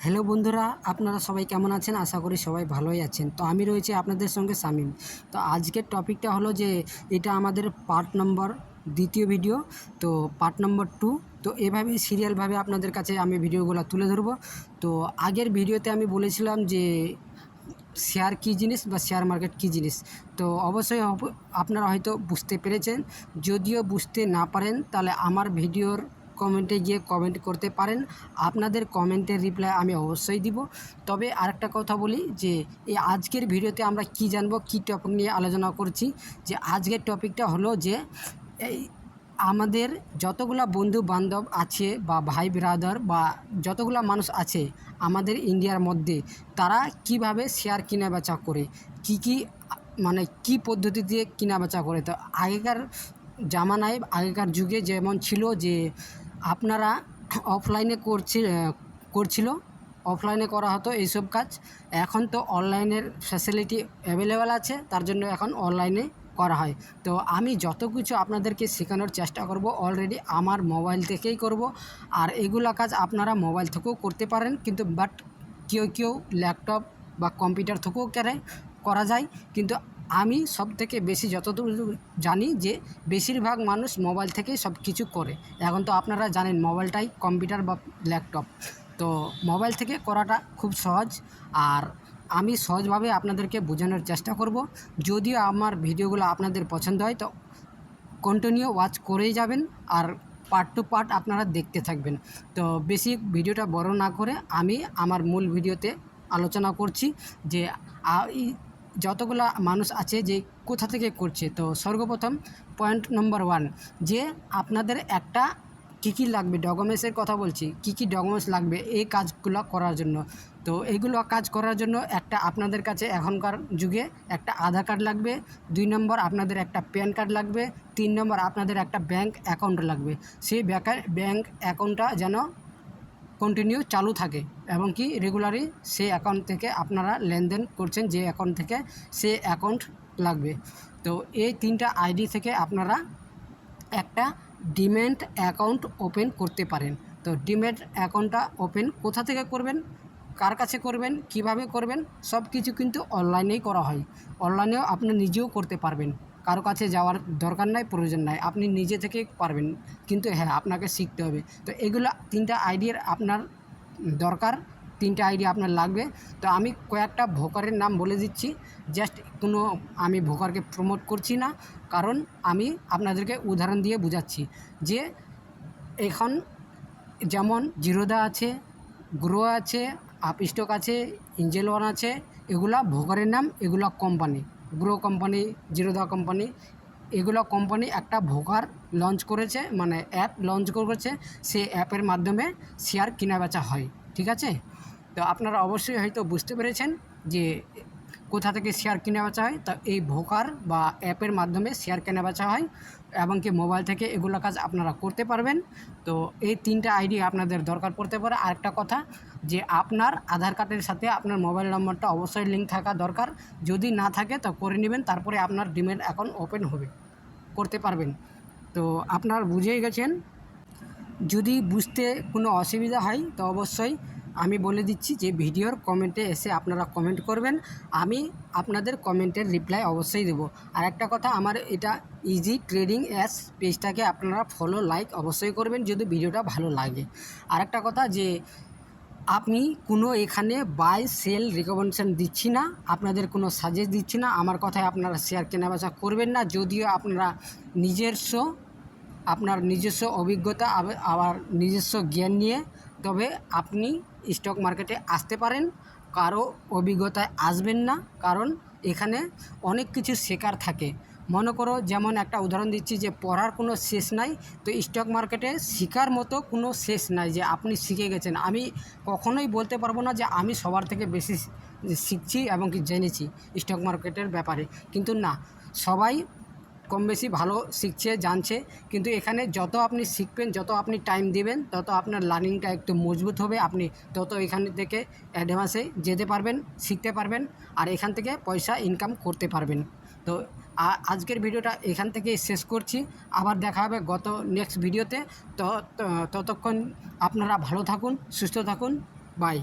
Hello বন্ধুরা, আপনারা সবাই কেমন আছেন? আশা করি সবাই ভালোই আছেন। তো আমি রয়েছি আপনাদের সঙ্গে শামীম। তো আজকের টপিকটা হলো যে এটা আমাদের পার্ট নম্বর দ্বিতীয় ভিডিও। তো পার্ট নম্বর 2। তো এভাবেই সিরিয়ালভাবে আপনাদের কাছে আমি ভিডিওগুলো তুলে ধরবো। তো আগের ভিডিওতে আমি বলেছিলাম যে শেয়ার কী জিনিস বা শেয়ার মার্কেট কী জিনিস। তো অবশ্যই আপনারা হয়তো বুঝতে পেরেছেন। যদিও বুঝতে না পারেন তাহলে আমার ভিডিওর কমেন্টে গিয়ে কমেন্ট করতে পারেন। আপনাদের কমেন্টের রিপ্লাই আমি অবশ্যই দিব। তবে আরেকটা কথা বলি যে এই আজকের ভিডিওতে আমরা কি জানবো, কী টপিক নিয়ে আলোচনা করছি। যে আজকের টপিকটা হলো যে এই আমাদের যতগুলা বন্ধু বান্ধব আছে বা ভাই ব্রাদার বা যতগুলা মানুষ আছে আমাদের ইন্ডিয়ার মধ্যে, তারা কিভাবে শেয়ার কেনা বেচা করে, কি মানে কি পদ্ধতি দিয়ে কেনা বেচা করে। তো আগেকার জামানায় আগেকার যুগে যেমন ছিল যে আপনারা অফলাইনে করছিল, অফলাইনে করা হতো এইসব কাজ। এখন তো অনলাইনের ফ্যাসিলিটি অ্যাভেলেবেল আছে, তার জন্য এখন অনলাইনে করা হয়। তো আমি যত কিছু আপনাদেরকে শেখানোর চেষ্টা করব অলরেডি আমার মোবাইল থেকেই করব। আর এগুলো কাজ আপনারা মোবাইল থেকেও করতে পারেন, কিন্তু বাট কেউ ল্যাপটপ বা কম্পিউটার থেকেও করা যায়। কিন্তু আমি সবথেকে বেশি যতদূর জানি যে বেশিরভাগ মানুষ মোবাইল থেকেই সব কিছু করে। এখন তো আপনারা জানেন মোবাইলটাই কম্পিউটার বা ল্যাপটপ। তো মোবাইল থেকে করাটা খুব সহজ, আর আমি সহজভাবে আপনাদেরকে বোঝানোর চেষ্টা করব। যদিও আমার ভিডিওগুলো আপনাদের পছন্দ হয় তো কন্টিনিউ ওয়াচ করেই যাবেন, আর পার্ট টু পার্ট আপনারা দেখতে থাকবেন। তো বেশি ভিডিওটা বড় না করে আমি আমার মূল ভিডিওতে আলোচনা করছি যে যতগুলা মানুষ আছে যে কোথা থেকে করছে। তো সর্বপ্রথম পয়েন্ট নম্বর 1, যে আপনাদের একটা কী লাগবে, ডকুমেন্টসের কথা বলছি, কী ডকুমেন্টস লাগবে এই কাজগুলো করার জন্য। তো এইগুলো কাজ করার জন্য একটা আপনাদের কাছে এখনকার যুগে একটা আধার কার্ড লাগবে, 2 নম্বর আপনাদের একটা প্যান কার্ড লাগবে, 3 নম্বর আপনাদের একটা ব্যাঙ্ক অ্যাকাউন্ট লাগবে। সেই ব্যাঙ্ক অ্যাকাউন্টটা যেন কন্টিনিউ চালু থাকে এবং কি রেগুলারই সেই অ্যাকাউন্ট থেকে আপনারা লেনদেন করছেন, যে অ্যাকাউন্ট থেকে সে অ্যাকাউন্ট লাগবে। তো এই 3টা আইডি থেকে আপনারা একটা ডিম্যাট অ্যাকাউন্ট ওপেন করতে পারেন। তো ডিম্যাট অ্যাকাউন্টটা ওপেন কোথা থেকে করবেন, কার কাছে করবেন, কিভাবে করবেন, সব কিছু কিন্তু অনলাইনেই করা হয়। অনলাইনেও আপনি নিজেও করতে পারবেন, কারো কাছে যাওয়ার দরকার নাই, প্রয়োজন নাই, আপনি নিজে থেকেই পারবেন। কিন্তু হ্যাঁ, আপনাকে শিখতে হবে। তো এগুলো 3টা আইডির আপনার দরকার, 3টা আইডি আপনার লাগবে। তো আমি কয়েকটা ভোকারের নাম বলে দিচ্ছি। জাস্ট কোনো আমি ভোকারকে প্রমোট করছি না, কারণ আমি আপনাদেরকে উদাহরণ দিয়ে বোঝাচ্ছি যে এখন যেমন জিরোদা আছে, গ্রো আছে, আপস্টক আছে, এঞ্জেল ওয়ান আছে, এগুলা ভোকারের নাম, এগুলা company. Grow company, Zerodha company, এগুলো কোম্পানি একটা ভোকার লঞ্চ করেছে, মানে অ্যাপ লঞ্চ করেছে। সেই অ্যাপের মাধ্যমে শেয়ার কেনাবেচা হয়, ঠিক আছে। তো আপনারা অবশ্যই হয়তো বুঝতে পেরেছেন যে কোথা থেকে শেয়ার কেনাবেচা হয়। তো এই ভোকার বা অ্যাপের মাধ্যমে শেয়ার কেনাবেচা হয়, এবং কি মোবাইল থেকে এগুলো কাজ আপনারা করতে পারবেন। তো এই 3টা আইডি আপনাদের দরকার পড়তে পারে। আরেকটা কথা, যে আপনার আধার কার্ডের সাথে আপনার মোবাইল নম্বরটা অবশ্যই লিঙ্ক থাকা দরকার। যদি না থাকে তো করে নেবেন, তারপরে আপনার ডিম্যাট অ্যাকাউন্ট ওপেন হবে, করতে পারবেন। তো আপনারা বুঝেই গেছেন। যদি বুঝতে কোনো অসুবিধা হয় তো অবশ্যই আমি বলে দিচ্ছি যে ভিডিওর কমেন্টে এসে আপনারা কমেন্ট করবেন, আমি আপনাদের কমেন্টের রিপ্লাই অবশ্যই দেবো। আর একটা কথা, আমার এটা ইজি ট্রেডিং অ্যাস পেজটাকে আপনারা ফলো লাইক অবশ্যই করবেন যদি ভিডিওটা ভালো লাগে। আর একটা কথা, যে আপনি কোনো এখানে বাই সেল রিকমেন্ডেশন দিচ্ছি না, আপনাদের কোনো সাজেস্ট দিচ্ছি না, আমার কথায় আপনারা শেয়ার কেনাবেচা করবেন না। যদিও আপনারা আপনার নিজস্ব অভিজ্ঞতা আবার নিজস্ব জ্ঞান নিয়ে তবে আপনি স্টক মার্কেটে আসতে পারেন, কারো অভিজ্ঞতায় আসবেন না। কারণ এখানে অনেক কিছু শেখার থাকে। মনে করো, যেমন একটা উদাহরণ দিচ্ছি, যে পড়ার কোনো শেষ নাই, তো স্টক মার্কেটে শেখার মতো কোনো শেষ নাই যে আপনি শিখে গেছেন। আমি কখনোই বলতে পারবো না যে আমি সবার থেকে বেশি শিখছি এবং কি জেনেছি স্টক মার্কেটের ব্যাপারে, কিন্তু না, সবাই কম বেশি ভালো শিখছে, জানছে। কিন্তু এখানে যত আপনি শিখবেন, যত আপনি টাইম দেবেন, তত আপনার লার্নিংটা একটু মজবুত হবে, আপনি তত এখান থেকে অ্যাডভান্সে যেতে পারবেন, শিখতে পারবেন, আর এখান থেকে পয়সা ইনকাম করতে পারবেন। তো আজকের ভিডিওটা এখান থেকে শেষ করছি। আবার দেখা হবে নেক্সট ভিডিওতে। ততক্ষণ আপনারা ভালো থাকুন, সুস্থ থাকুন, বাই।